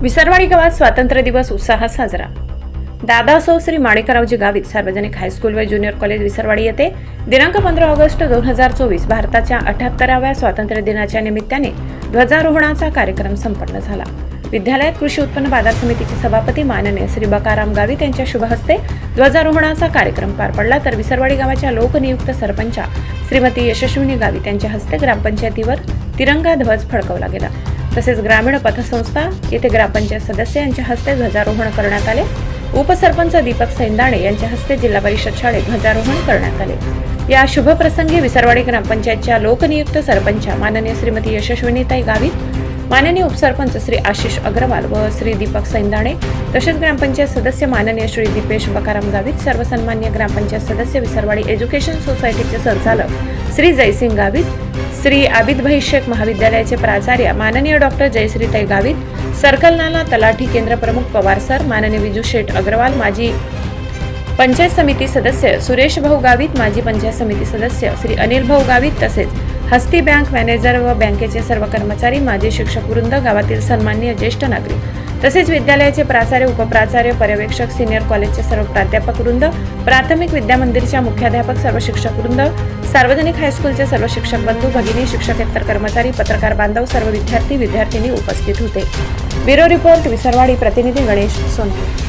विसरवाडी गावात स्वातंत्र्य दिवस उत्साहात साजरा। दादा सौ श्री माणिकरावजी गावित सार्वजनिक हायस्कूल व ज्युनियर कॉलेज विसरवाडी येथे दिनांक 15 ऑगस्ट 2024 भारताच्या 78व्या स्वातंत्र्य दिनाच्या निमित्ताने ध्वजारोहणाचा कार्यक्रम संपन्न झाला। विद्यालयात कृषी उत्पन्न बाजार समितीचे सभापती माननीय श्री बकाराम गावित यांच्या शुभ हस्ते ध्वजारोहणाचा कार्यक्रम पार पडला, तर विसरवाडी गावाच्या लोकनियुक्त सरपंच श्रीमती यशस्विनी गावित यांच्या हस्ते ग्रामपंचायतीवर तिरंगा ध्वज फडकवला गेला। तसेच ग्रामीण पतसंस्था येथे ग्रामपंचायत सदस्य यांच्या हस्ते ध्वजारोहण करण्यात आले। उपसरपंच दीपक सैंदाणे यांच्या हस्ते जिल्हा परिषद शाळेत ध्वजारोहण करण्यात आले। या शुभ प्रसंगी विसरवाडी ग्रामपंचायतच्या लोकनियुक्त सरपंच माननीय श्रीमती यशस्विनीताई गावित, माननीय उपसरपंच श्री आशिष अग्रवाल व श्री दीपक सैंदाणे तसेच ग्रामपंचायत सदस्य माननीय श्री दीपेश बकाराम गावित, सर्व सन्मान्य ग्रामपंचायत सदस्य विसरवाडी एज्युकेशन सोसायटीचे संचालक श्री जयसिंग गावित, श्री आबिदभाई शेख महाविद्यालयाचे प्राचार्य माननीय डॉक्टर जयश्रीताई गावित, सर्कल नाला तलाठी केंद्र प्रमुख पवार सर, माननीय विजू शेठ अग्रवाल, माजी पंचायत समिती सदस्य सुरेश भाऊ गावित, माजी पंचायत समिती सदस्य श्री अनिल भाऊ गावित तसेच हस्ती बँक मॅनेजर व बँकेचे सर्व कर्मचारी, माजी शिक्षक वृंद, गावातील सन्माननीय ज्येष्ठ नागरिक तसेच विद्यालयाचे प्राचार्य, उपप्राचार्य, पर्यवेक्षक, सिनियर कॉलेजचे सर्व प्राध्यापक वृंद, प्राथमिक विद्या मंदिरच्या मुख्याध्यापक, सर्व शिक्षक वृंद, सार्वजनिक हायस्कूलचे सर्व शिक्षक बंधू भगिनी, शिक्षकेतर कर्मचारी, पत्रकार बांधव, सर्व विद्यार्थी विद्यार्थिनी उपस्थित होते। ब्युरो रिपोर्ट विसरवाडी, प्रतिनिधी गणेश सोनके।